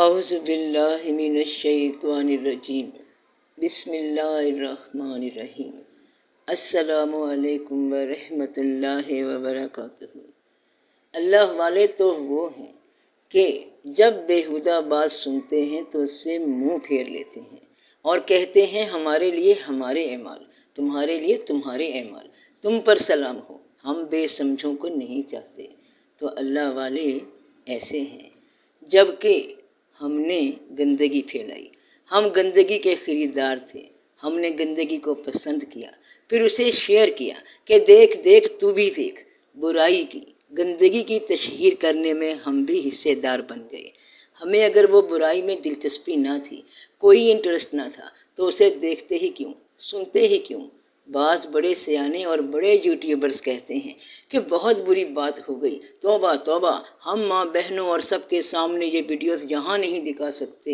اعوذ باللہ من الشیطان الرجیم بسم اللہ الرحمن الرحیم السلام علیکم ورحمۃ اللہ وبرکاتہ۔ اللہ والے تو وہ ہیں کہ جب بیہودہ بات سنتے ہیں تو اس سے منہ پھیر لیتے ہیں اور کہتے ہیں ہمارے لیے ہمارے اعمال، تمہارے لیے تمہارے اعمال، تم پر سلام ہو، ہم بے سمجھوں کو نہیں چاہتے۔ تو اللہ والے ایسے ہیں جبکہ ہم نے گندگی پھیلائی، ہم گندگی کے خریدار تھے، ہم نے گندگی کو پسند کیا، پھر اسے شیئر کیا کہ دیکھ دیکھ تو بھی دیکھ، برائی کی گندگی کی تشہیر کرنے میں ہم بھی حصے دار بن گئے۔ ہمیں اگر وہ برائی میں دلچسپی نہ تھی، کوئی انٹرسٹ نہ تھا، تو اسے دیکھتے ہی کیوں، سنتے ہی کیوں؟ بعض بڑے سیانے اور بڑے یوٹیوبرز کہتے ہیں کہ بہت بری بات ہو گئی، توبہ توبہ، ہم ماں بہنوں اور سب کے سامنے یہ ویڈیوز یہاں نہیں دکھا سکتے،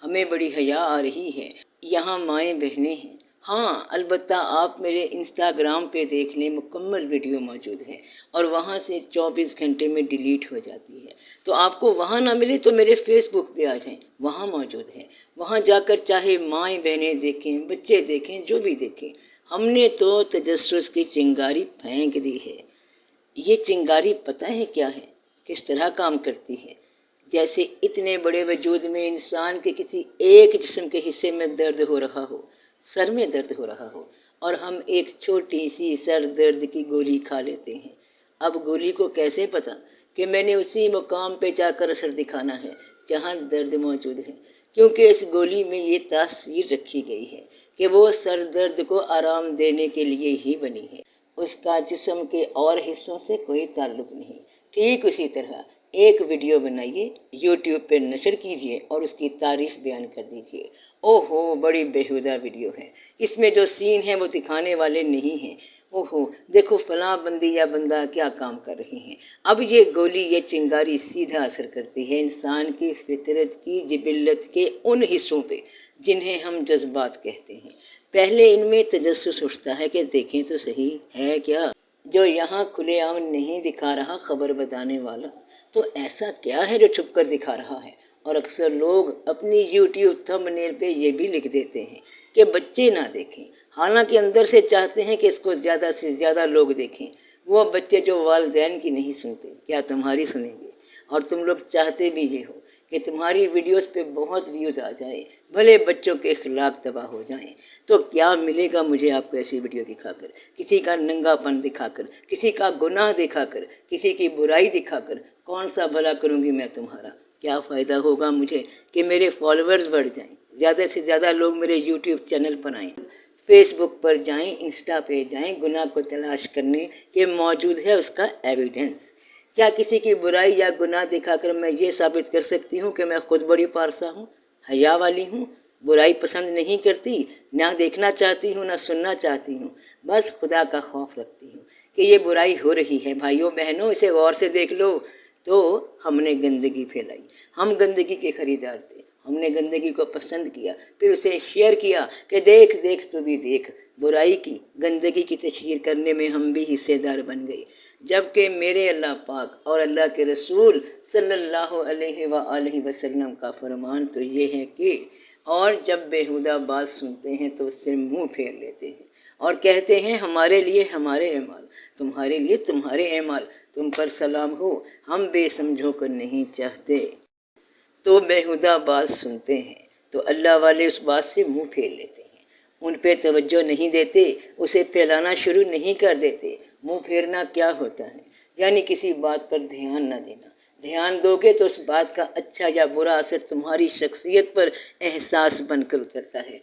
ہمیں بڑی حیا آ رہی ہے، یہاں مائیں بہنیں ہیں۔ ہاں البتہ آپ میرے انسٹاگرام پہ دیکھ لیں، مکمل ویڈیو موجود ہے اور وہاں سے 24 گھنٹے میں ڈیلیٹ ہو جاتی ہے، تو آپ کو وہاں نہ ملے تو میرے فیس بک پہ آ جائیں، وہاں موجود ہے، وہاں جا کر چاہے مائیں بہنیں دیکھیں، بچے دیکھیں، جو بھی دیکھیں۔ ہم نے تو تجسس کی چنگاری پھینک دی ہے۔ یہ چنگاری پتہ ہے کیا ہے، کس طرح کام کرتی ہے؟ جیسے اتنے بڑے وجود میں انسان کے کسی ایک جسم کے حصے میں درد ہو رہا ہو، سر میں درد ہو رہا ہو، اور ہم ایک چھوٹی سی سر درد کی گولی کھا لیتے ہیں۔ اب گولی کو کیسے پتہ کہ میں نے اسی مقام پہ جا کر اثر دکھانا ہے جہاں درد موجود ہے؟ کیونکہ اس گولی میں یہ تاثیر رکھی گئی ہے کہ وہ سر درد کو آرام دینے کے لیے ہی بنی ہے، اس کا جسم کے اور حصوں سے کوئی تعلق نہیں۔ ٹھیک اسی طرح ایک ویڈیو بنائیے، یوٹیوب پہ نشر کیجیے اور اس کی تعریف بیان کر دیجیے، اوہو بڑی بیہودہ ویڈیو ہے، اس میں جو سین ہیں وہ دکھانے والے نہیں ہیں، اوہو دیکھو فلاں بندی یا بندہ کیا کام کر رہی ہیں۔ اب یہ گولی، یہ چنگاری سیدھا اثر کرتی ہے انسان کی فطرت کی، جبلت کے ان حصوں پہ جنہیں ہم جذبات کہتے ہیں۔ پہلے ان میں تجسس اٹھتا ہے کہ دیکھیں تو صحیح ہے کیا جو یہاں کھلے عام نہیں دکھا رہا خبر بتانے والا، تو ایسا کیا ہے جو چھپ کر دکھا رہا ہے؟ اور اکثر لوگ اپنی یوٹیوب تھمبنیل پہ یہ بھی لکھ دیتے ہیں کہ بچے نہ دیکھیں، حالانکہ اندر سے چاہتے ہیں کہ اس کو زیادہ سے زیادہ لوگ دیکھیں۔ وہ بچے جو والدین کی نہیں سنتے، کیا تمہاری سنیں گے؟ اور تم لوگ چاہتے بھی یہ ہو کہ تمہاری ویڈیوز پہ بہت ویوز آ جائیں، بھلے بچوں کے اخلاق تباہ ہو جائیں، تو کیا ملے گا مجھے آپ کو ایسی ویڈیو دکھا کر، کسی کا ننگا پن دکھا کر، کسی کا گناہ دکھا کر، کسی کی برائی دکھا کر؟ کون سا بھلا کروں گی میں تمہارا؟ کیا فائدہ ہوگا مجھے کہ میرے فالوورز بڑھ جائیں، زیادہ سے زیادہ لوگ میرے یوٹیوب چینل پر آئیں، فیس بک پر جائیں، انسٹا پہ جائیں، گناہ کو تلاش کرنے کہ موجود ہے اس کا ایویڈنس؟ کیا کسی کی برائی یا گناہ دکھا کر میں یہ ثابت کر سکتی ہوں کہ میں خود بڑی پارسا ہوں، حیا والی ہوں، برائی پسند نہیں کرتی، نہ دیکھنا چاہتی ہوں، نہ سننا چاہتی ہوں، بس خدا کا خوف رکھتی ہوں کہ یہ برائی ہو رہی ہے، بھائیوں بہنوں اسے غور سے دیکھ لو؟ تو ہم نے گندگی پھیلائی، ہم گندگی کے خریدار تھے، ہم نے گندگی کو پسند کیا، پھر اسے شیئر کیا کہ دیکھ دیکھ تو بھی دیکھ، برائی کی گندگی کی تشہیر کرنے میں ہم بھی حصے دار بن گئے۔ جبکہ میرے اللہ پاک اور اللہ کے رسول صلی اللہ علیہ وآلہ وسلم کا فرمان تو یہ ہے کہ اور جب بیہودہ بات سنتے ہیں تو اس سے منہ پھیر لیتے ہیں اور کہتے ہیں ہمارے لیے ہمارے اعمال، تمہارے لیے تمہارے اعمال، تم پر سلام ہو، ہم بے سمجھوں کو نہیں چاہتے۔ تو بیہودہ بات سنتے ہیں تو اللہ والے اس بات سے منہ پھیر لیتے ہیں، ان پہ توجہ نہیں دیتے، اسے پھیلانا شروع نہیں کر دیتے۔ منہ پھیرنا کیا ہوتا ہے؟ یعنی کسی بات پر دھیان نہ دینا۔ دھیان دو گے تو اس بات کا اچھا یا برا اثر تمہاری شخصیت پر احساس بن کر اترتا ہے۔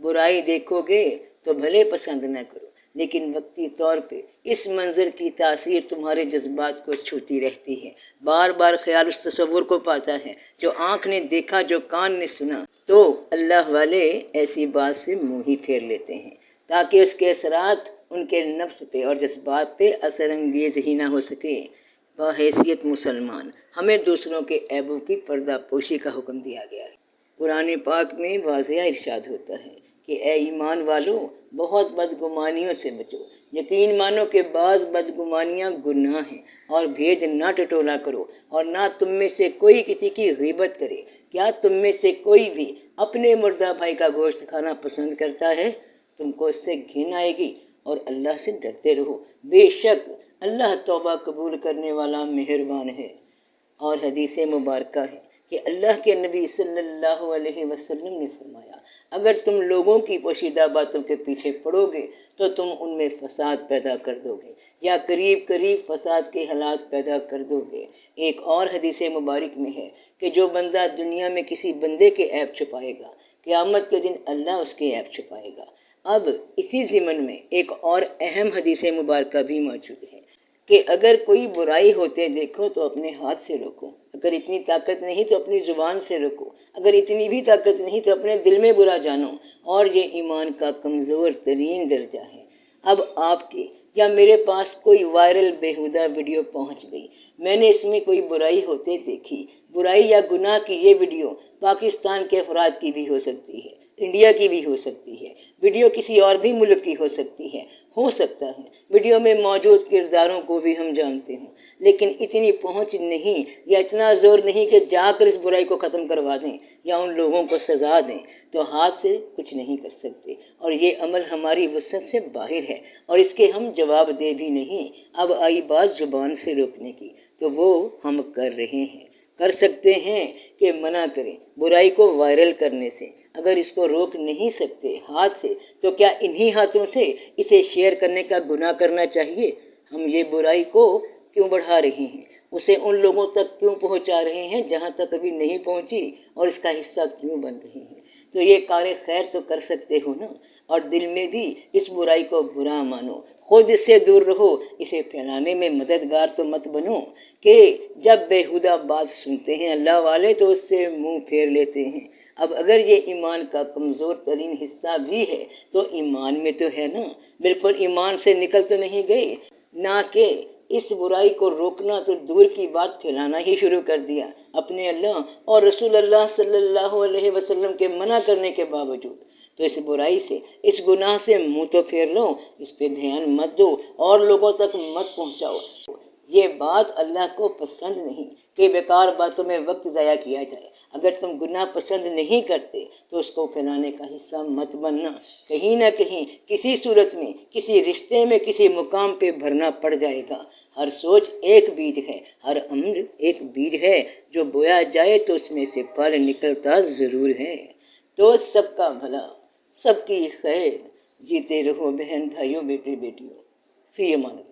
برائی دیکھو گے تو بھلے پسند نہ کرو، لیکن وقتی طور پہ اس منظر کی تاثیر تمہارے جذبات کو چھوتی رہتی ہے، بار بار خیال اس تصور کو پاتا ہے جو آنکھ نے دیکھا، جو کان نے سنا۔ تو اللہ والے ایسی بات سے منہ ہی پھیر لیتے ہیں تاکہ اس کے اثرات ان کے نفس پہ اور جذبات پہ اثر انگیز ہی نہ ہو سکے۔ بحیثیت مسلمان ہمیں دوسروں کے عیبوں کی پردہ پوشی کا حکم دیا گیا ہے۔ قرآن پاک میں واضح ارشاد ہوتا ہے کہ اے ایمان والو بہت بدگمانیوں سے بچو، یقین مانو کہ بعض بدگمانیاں گناہ ہیں، اور بھید نہ ٹٹولا کرو، اور نہ تم میں سے کوئی کسی کی غیبت کرے۔ کیا تم میں سے کوئی بھی اپنے مردہ بھائی کا گوشت کھانا پسند کرتا ہے؟ تم کو اس سے گھن آئے گی، اور اللہ سے ڈرتے رہو، بے شک اللہ توبہ قبول کرنے والا مہربان ہے۔ اور حدیث مبارکہ ہے کہ اللہ کے نبی صلی اللہ علیہ وسلم نے فرمایا، اگر تم لوگوں کی پوشیدہ باتوں کے پیچھے پڑو گے تو تم ان میں فساد پیدا کر دو گے، یا قریب قریب فساد کے حالات پیدا کر دو گے۔ ایک اور حدیث مبارک میں ہے کہ جو بندہ دنیا میں کسی بندے کے عیب چھپائے گا، قیامت کے دن اللہ اس کے عیب چھپائے گا۔ اب اسی ضمن میں ایک اور اہم حدیث مبارکہ بھی موجود ہے کہ اگر کوئی برائی ہوتے دیکھو تو اپنے ہاتھ سے روکو، اگر اتنی طاقت نہیں تو اپنی زبان سے روکو، اگر اتنی بھی طاقت نہیں تو اپنے دل میں برا جانو، اور یہ ایمان کا کمزور ترین درجہ ہے۔ اب آپ کے یا میرے پاس کوئی وائرل بیہودہ ویڈیو پہنچ گئی، میں نے اس میں کوئی برائی ہوتے دیکھی، برائی یا گناہ کی یہ ویڈیو پاکستان کے افراد کی بھی ہو سکتی ہے، انڈیا کی بھی ہو سکتی ہے، ویڈیو کسی اور بھی ملک کی ہو سکتی ہے، ہو سکتا ہے ویڈیو میں موجود کرداروں کو بھی ہم جانتے ہوں، لیکن اتنی پہنچ نہیں یا اتنا زور نہیں کہ جا کر اس برائی کو ختم کروا دیں یا ان لوگوں کو سزا دیں، تو ہاتھ سے کچھ نہیں کر سکتے، اور یہ عمل ہماری وسعت سے باہر ہے، اور اس کے ہم جواب دے بھی نہیں۔ اب آئی بات زبان سے روکنے کی، تو وہ ہم کر رہے ہیں، کر سکتے ہیں کہ منع کریں برائی کو وائرل کرنے سے۔ اگر اس کو روک نہیں سکتے ہاتھ سے، تو کیا انہی ہاتھوں سے اسے شیئر کرنے کا گناہ کرنا چاہیے؟ ہم یہ برائی کو کیوں بڑھا رہے ہیں، اسے ان لوگوں تک کیوں پہنچا رہے ہیں جہاں تک ابھی نہیں پہنچی، اور اس کا حصہ کیوں بن رہے ہیں؟ تو یہ کار خیر تو کر سکتے ہو نا، اور دل میں بھی اس برائی کو برا مانو، خود اس سے دور رہو، اسے پھیلانے میں مددگار تو مت بنو کہ جب بیہودہ بات سنتے ہیں اللہ والے تو اس سے منہ پھیر لیتے ہیں۔ اب اگر یہ ایمان کا کمزور ترین حصہ بھی ہے تو ایمان میں تو ہے نا، بالکل ایمان سے نکل تو نہیں گئے، نہ کہ اس برائی کو روکنا تو دور کی بات پھیلانا ہی شروع کر دیا، اپنے اللہ اور رسول اللہ صلی اللہ علیہ وسلم کے منع کرنے کے باوجود۔ تو اس برائی سے، اس گناہ سے منہ تو پھیر لو، اس پہ دھیان مت دو اور لوگوں تک مت پہنچاؤ۔ یہ بات اللہ کو پسند نہیں کہ بیکار باتوں میں وقت ضائع کیا جائے۔ اگر تم گناہ پسند نہیں کرتے تو اس کو پھیلانے کا حصہ مت بننا، کہیں نہ کہیں کسی صورت میں، کسی رشتے میں، کسی مقام پہ بھرنا پڑ جائے گا۔ ہر سوچ ایک بیج ہے، ہر امر ایک بیج ہے، جو بویا جائے تو اس میں سے پھل نکلتا ضرور ہے۔ تو سب کا بھلا، سب کی خیر، جیتے رہو بہن بھائیوں، بیٹے بیٹیوں، فی امان اللہ۔